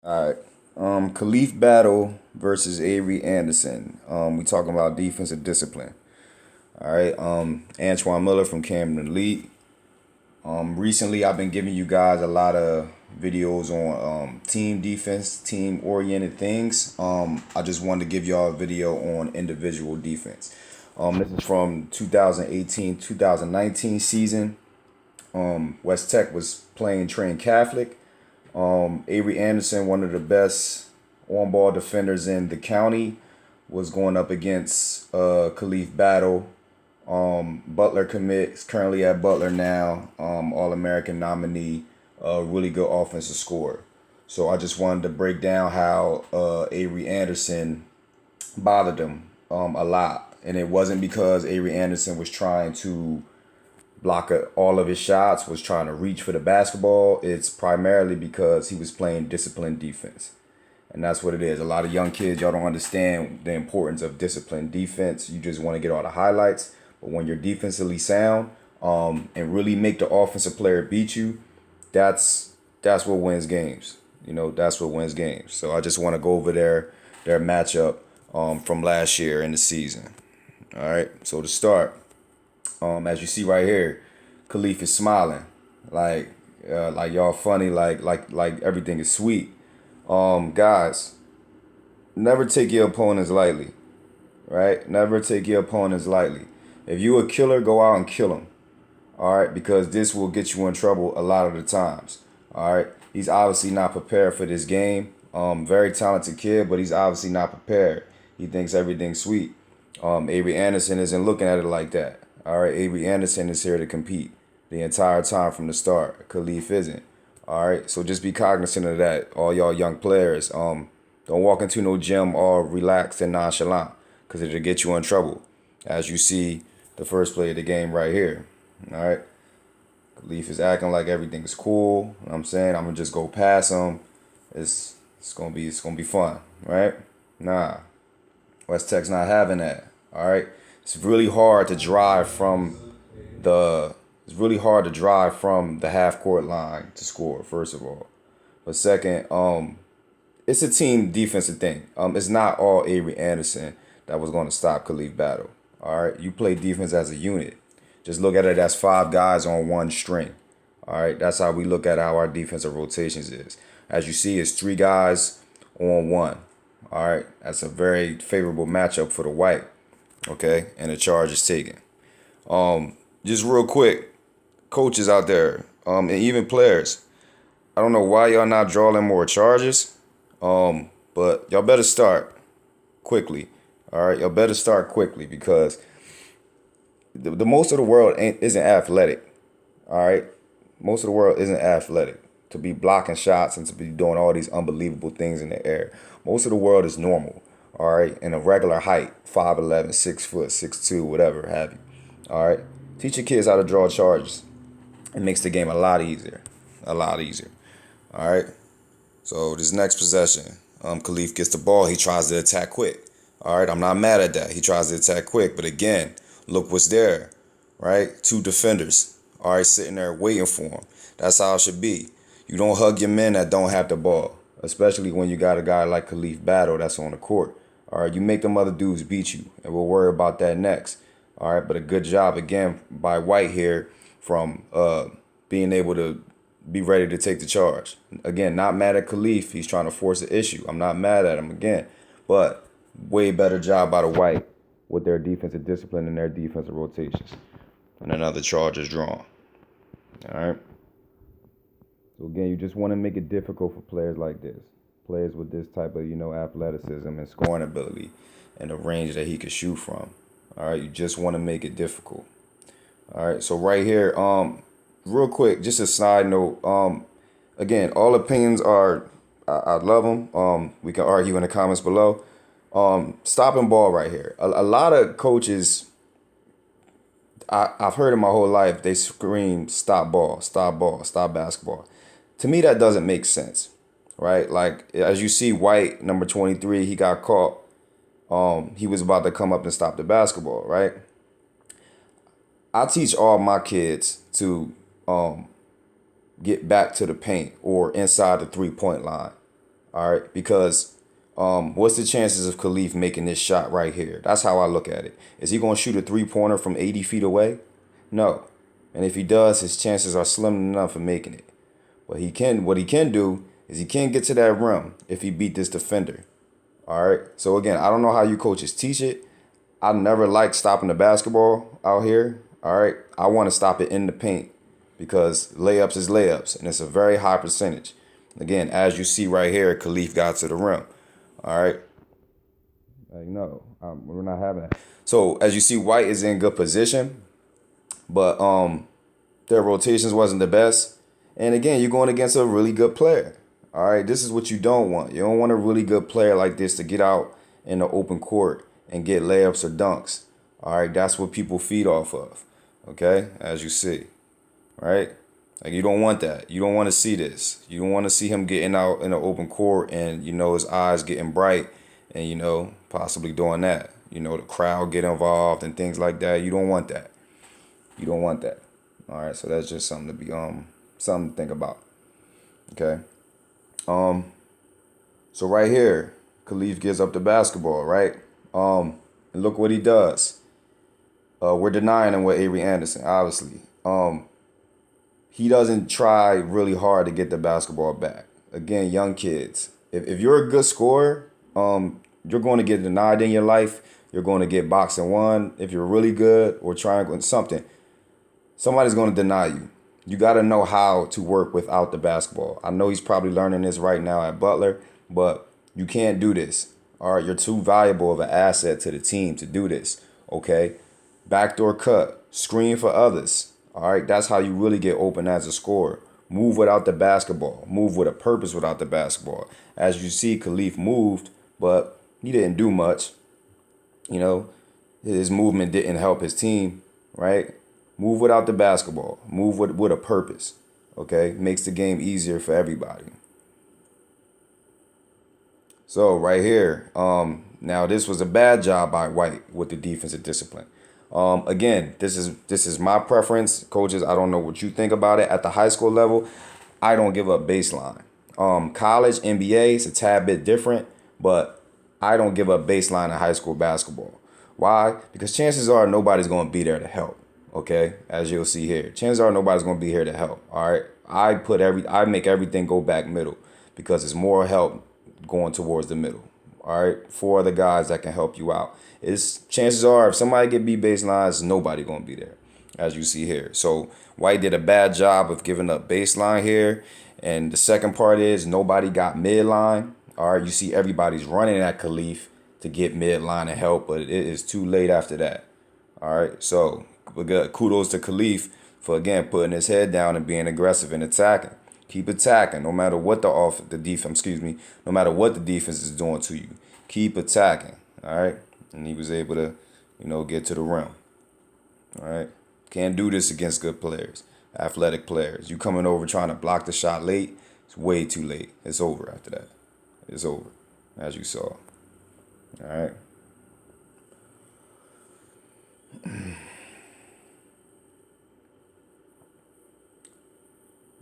All right. Khalif battle versus Avery Anderson. We talking about defensive discipline. All right. Antoine Miller from Camden Elite. Recently I've been giving you guys a lot of videos on team defense, team oriented things. I just wanted to give y'all a video on individual defense. This is from 2018-2019 season. West Tech was playing Trenton Catholic. Avery Anderson, one of the best on-ball defenders in the county, was going up against Khalif Battle. Butler commits currently at Butler now. All-American nominee, really good offensive scorer. So I just wanted to break down how Avery Anderson bothered him a lot, and it wasn't because Avery Anderson was trying to all of his shots, was trying to reach for the basketball. It's primarily because he was playing disciplined defense. And that's what it is. A lot of young kids, y'all don't understand the importance of disciplined defense. You just want to get all the highlights. But when you're defensively sound, and really make the offensive player beat you, that's what wins games. That's what wins games. So I just want to go over their matchup from last year in the season. All right. So to start, as you see right here, Khalif is smiling, like y'all funny, like everything is sweet. Guys, never take your opponents lightly, right? Never take your opponents lightly. If you a killer, go out and kill him, all right? Because this will get you in trouble a lot of the times, all right? He's obviously not prepared for this game. Very talented kid, but he's obviously not prepared. He thinks everything's sweet. Avery Anderson isn't looking at it like that. All right, Avery Anderson is here to compete the entire time from the start. Khalif isn't. All right, so just be cognizant of that, all y'all young players. Don't walk into no gym all relaxed and nonchalant, because it'll get you in trouble. As you see, the first play of the game right here. All right, Khalif is acting like everything is cool. You know what I'm saying, I'm gonna just go past him. It's gonna be fun, right? Nah, West Tech's not having that. All right. It's really hard to drive from the half court line to score, first of all. But second, it's a team defensive thing. It's not all Avery Anderson that was going to stop Khalif Battle. All right. You play defense as a unit. Just look at it as five guys on one string. All right. That's how we look at how our defensive rotations is. As you see, it's three guys on one. All right. That's a very favorable matchup for the white. Okay, and the charge is taken. Just real quick, coaches out there, and even players, I don't know why y'all not drawing more charges, but y'all better start quickly. All right, y'all better start quickly, because the most of the world isn't athletic. All right, most of the world isn't athletic to be blocking shots and to be doing all these unbelievable things in the air. Most of the world is normal. All right, in a regular height, 5'11", 6 foot, 6'2", whatever have you. All right, teach your kids how to draw charges. It makes the game a lot easier, a lot easier. All right, so this next possession, Khalif gets the ball. He tries to attack quick. All right, I'm not mad at that. He tries to attack quick, but again, look what's there, right? Two defenders, all right, sitting there waiting for him. That's how it should be. You don't hug your men that don't have the ball, especially when you got a guy like Khalif Battle that's on the court. All right, you make them other dudes beat you, and we'll worry about that next. All right, but a good job again by White here from being able to be ready to take the charge. Again, not mad at Khalif. He's trying to force the issue. I'm not mad at him again, but way better job by the White with their defensive discipline and their defensive rotations. And another charge is drawn. All right. So again, you just want to make it difficult for players like this. Players with this type of, athleticism and scoring ability and the range that he could shoot from. All right, you just want to make it difficult. All right, so right here, real quick, just a side note. Again, all opinions are, I love them. We can argue in the comments below. Stopping ball right here. A lot of coaches, I've heard in my whole life, they scream stop ball, stop ball, stop basketball. To me, that doesn't make sense. Right, like as you see, White, number 23, he got caught. He was about to come up and stop the basketball. Right. I teach all my kids to get back to the paint or inside the 3-point line. All right, because what's the chances of Khalif making this shot right here? That's how I look at it. Is he going to shoot a 3-pointer from 80 feet away? No. And if he does, his chances are slim enough of making it. But what he can do is he can get to that rim if he beat this defender. All right. So again, I don't know how you coaches teach it. I never liked stopping the basketball out here. All right. I want to stop it in the paint because layups is layups, and it's a very high percentage. Again, as you see right here, Khalif got to the rim. All right. Like, no, we're not having that. So as you see, White is in good position, but their rotations wasn't the best. And again, you're going against a really good player. All right, this is what you don't want. You don't want a really good player like this to get out in the open court and get layups or dunks. All right, that's what people feed off of. Okay, as you see, right? Like you don't want that. You don't want to see this. You don't want to see him getting out in the open court and his eyes getting bright and possibly doing that. The crowd get involved and things like that. You don't want that. You don't want that. All right, so that's just something to be something to think about. Okay. So right here, Khalif gives up the basketball, right? And look what he does. We're denying him with Avery Anderson, obviously. He doesn't try really hard to get the basketball back. Again, young kids. If you're a good scorer, you're going to get denied in your life. You're going to get boxed and one. If you're really good or trying something, somebody's going to deny you. You got to know how to work without the basketball. I know he's probably learning this right now at Butler, but you can't do this. All right, you're too valuable of an asset to the team to do this. Okay, backdoor cut, screen for others. All right, that's how you really get open as a scorer. Move without the basketball. Move with a purpose without the basketball. As you see, Khalif moved, but he didn't do much. His movement didn't help his team, right? Move without the basketball. Move with a purpose. Okay? Makes the game easier for everybody. So right here, now this was a bad job by White with the defensive discipline. Again, this is my preference. Coaches, I don't know what you think about it. At the high school level, I don't give up baseline. College, NBA is a tad bit different, but I don't give up baseline in high school basketball. Why? Because chances are nobody's going to be there to help. Okay, as you'll see here, chances are nobody's going to be here to help. All right, I make everything go back middle because it's more help going towards the middle. All right, 4 other guys that can help you out. Chances are if somebody get beat baselines, nobody going to be there, as you see here. So White did a bad job of giving up baseline here, and the second part is nobody got midline. All right, you see everybody's running at Khalif to get midline and help, but it is too late after that. All right, so we got kudos to Khalif for again putting his head down and being aggressive and attacking. Keep attacking, no matter what the defense is doing to you. Keep attacking. All right, and he was able to, get to the rim. All right, can't do this against good players, athletic players. You coming over trying to block the shot late, it's way too late. It's over after that. It's over, as you saw. All right.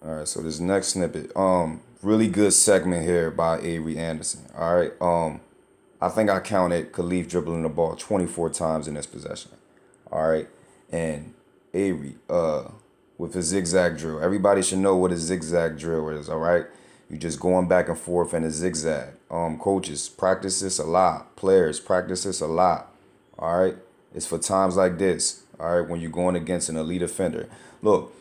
All right, so this next snippet, really good segment here by Avery Anderson. All right, I think I counted Khalif dribbling the ball 24 times in this possession. All right, and Avery, with a zigzag drill. Everybody should know what a zigzag drill is. All right, you just going back and forth in a zigzag. Coaches practice this a lot. Players practice this a lot. All right, it's for times like this. All right, when you're going against an elite offender. Look.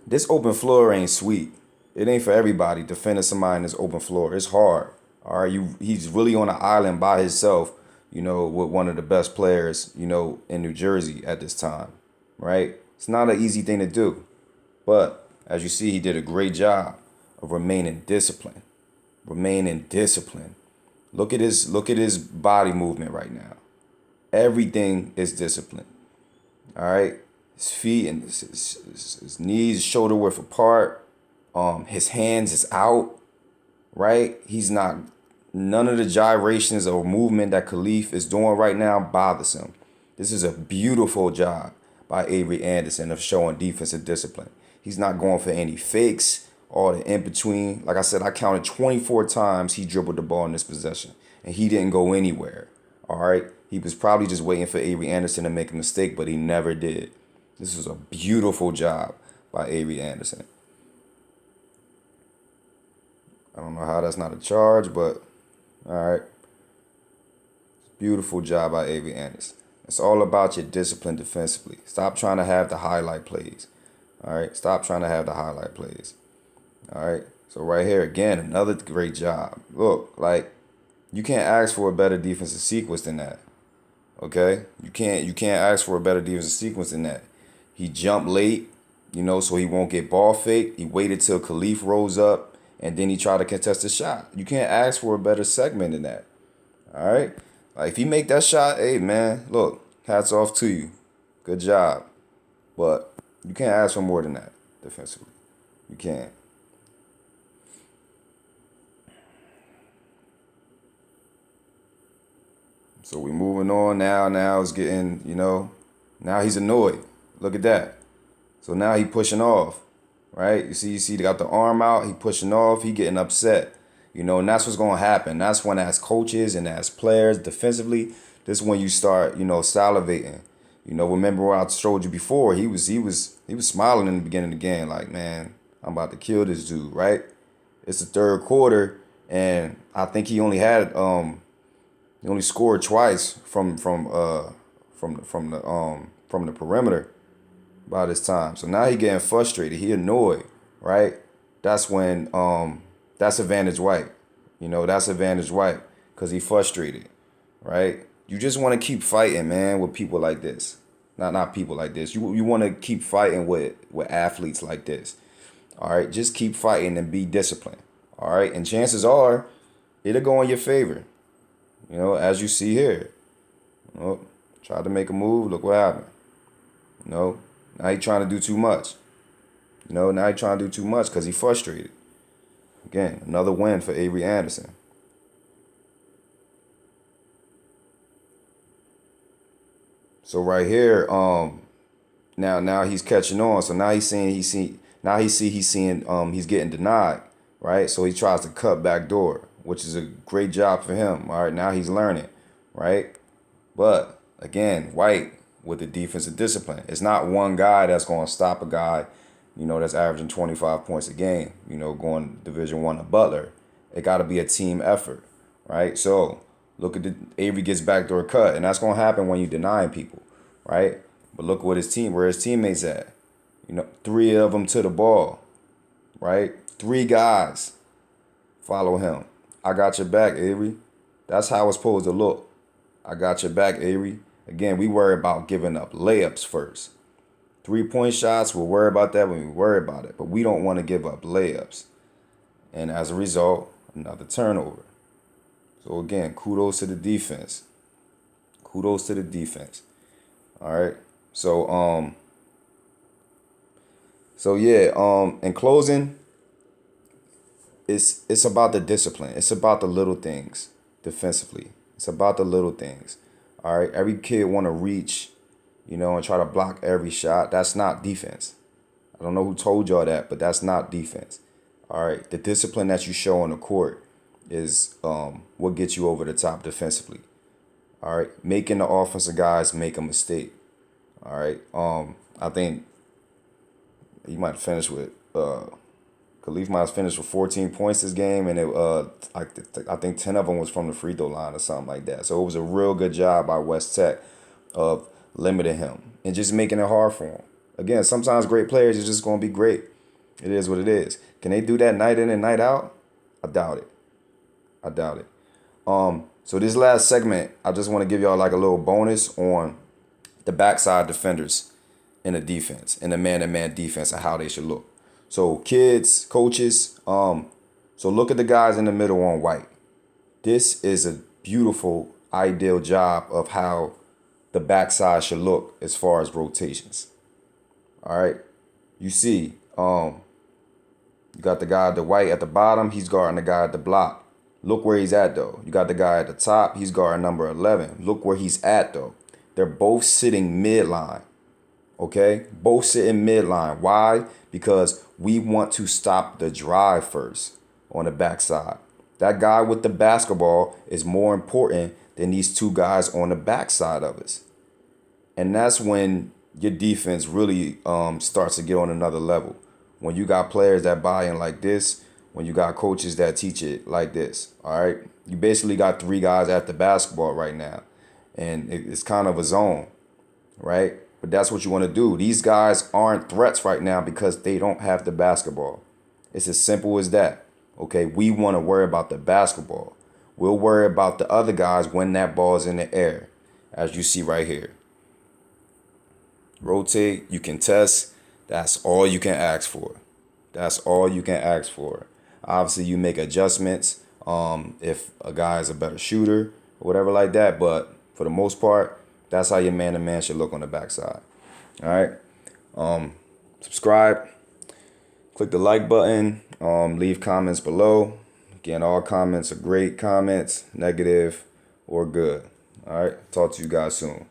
This open floor ain't sweet. It ain't for everybody defending somebody in this open floor. It's hard. All right, he's really on an island by himself, with one of the best players, in New Jersey at this time, right? It's not an easy thing to do. But as you see, he did a great job of remaining disciplined. Look at his body movement right now. Everything is disciplined. All right. His feet and his knees, shoulder width apart. His hands is out, right? None of the gyrations or movement that Khalif is doing right now bothers him. This is a beautiful job by Avery Anderson of showing defensive discipline. He's not going for any fakes all the in between. Like I said, I counted 24 times he dribbled the ball in this possession, and he didn't go anywhere. All right, he was probably just waiting for Avery Anderson to make a mistake, but he never did. This was a beautiful job by Avery Anderson. I don't know how that's not a charge, but all right. Beautiful job by Avery Anderson. It's all about your discipline defensively. Stop trying to have the highlight plays. All right. Stop trying to have the highlight plays. All right. So right here again, another great job. Look, like you can't ask for a better defensive sequence than that. Okay? You can't ask for a better defensive sequence than that. He jumped late, so he won't get ball faked. He waited till Khalif rose up and then he tried to contest the shot. You can't ask for a better segment than that. All right? Like if you make that shot, hey man, look, hats off to you. Good job. But you can't ask for more than that defensively. You can't. So we moving on now. Now it's getting, now he's annoyed. Look at that. So now he pushing off, right? You see, they got the arm out. He pushing off. He getting upset. And that's what's gonna happen. That's when, as coaches and as players, defensively, this is when you start, salivating. Remember what I showed you before? He was smiling in the beginning of the game, like, man, I'm about to kill this dude, right? It's the third quarter, and I think he only scored twice from the perimeter by this time. So now he getting frustrated. He annoyed, right? That's when that's advantage white. That's advantage white because he frustrated, right? You just want to keep fighting, man, with people like this. Not people like this. You want to keep fighting with athletes like this. All right, just keep fighting and be disciplined. All right, and chances are it'll go in your favor. As you see here. Tried to make a move. Look what happened. Now he trying to do too much. Now he trying to do too much because he frustrated. Again, another win for Avery Anderson. So right here, now he's catching on. So now he's seeing he's getting denied, right? So he tries to cut back door, which is a great job for him. All right, now he's learning, right? But again, White with the defensive discipline. It's not one guy that's going to stop a guy, that's averaging 25 points a game, going Division I to Butler. It got to be a team effort, right? So look at Avery gets backdoor cut, and that's going to happen when you denying people, right? But look where his teammates at. 3 of them to the ball, right? 3 guys follow him. I got your back, Avery. That's how it's supposed to look. I got your back, Avery. Again, we worry about giving up layups first. 3-point shots, we'll worry about that when we worry about it. But we don't want to give up layups. And as a result, another turnover. So again, kudos to the defense. Kudos to the defense. All right. So in closing, it's about the discipline. It's about the little things defensively. It's about the little things. All right. Every kid want to reach, and try to block every shot. That's not defense. I don't know who told y'all that, but that's not defense. All right. The discipline that you show on the court is what gets you over the top defensively. All right. Making the offensive guys make a mistake. All right. I think he might have finished with Khalif might have finished with 14 points this game, and I think 10 of them was from the free throw line or something like that. So it was a real good job by Westech of limiting him and just making it hard for him. Again, sometimes great players are just going to be great. It is what it is. Can they do that night in and night out? I doubt it. So this last segment, I just want to give y'all like a little bonus on the backside defenders in the defense, in the man-to-man defense, and how they should look. So kids, coaches, so look at the guys in the middle on White. This is a beautiful, ideal job of how the backside should look as far as rotations. All right. You see, you got the guy at the White at the bottom. He's guarding the guy at the block. Look where he's at, though. You got the guy at the top. He's guarding number 11. Look where he's at, though. They're both sitting midline. Okay? Both sitting midline. Why? Because we want to stop the drive first on the backside. That guy with the basketball is more important than these two guys on the backside of us. And that's when your defense really starts to get on another level. When you got players that buy in like this, when you got coaches that teach it like this, all right? You basically got three guys at the basketball right now. And it's kind of a zone, right? But that's what you want to do. These guys aren't threats right now because they don't have the basketball. It's as simple as that. Okay, we want to worry about the basketball. We'll worry about the other guys when that ball's in the air, as you see right here. Rotate, you can test. That's all you can ask for. That's all you can ask for. Obviously, you make adjustments if a guy is a better shooter or whatever like that. But for the most part, that's how your man-to-man should look on the backside. All right. Subscribe. Click the like button. Leave comments below. Again, all comments are great comments, negative or good. All right. Talk to you guys soon.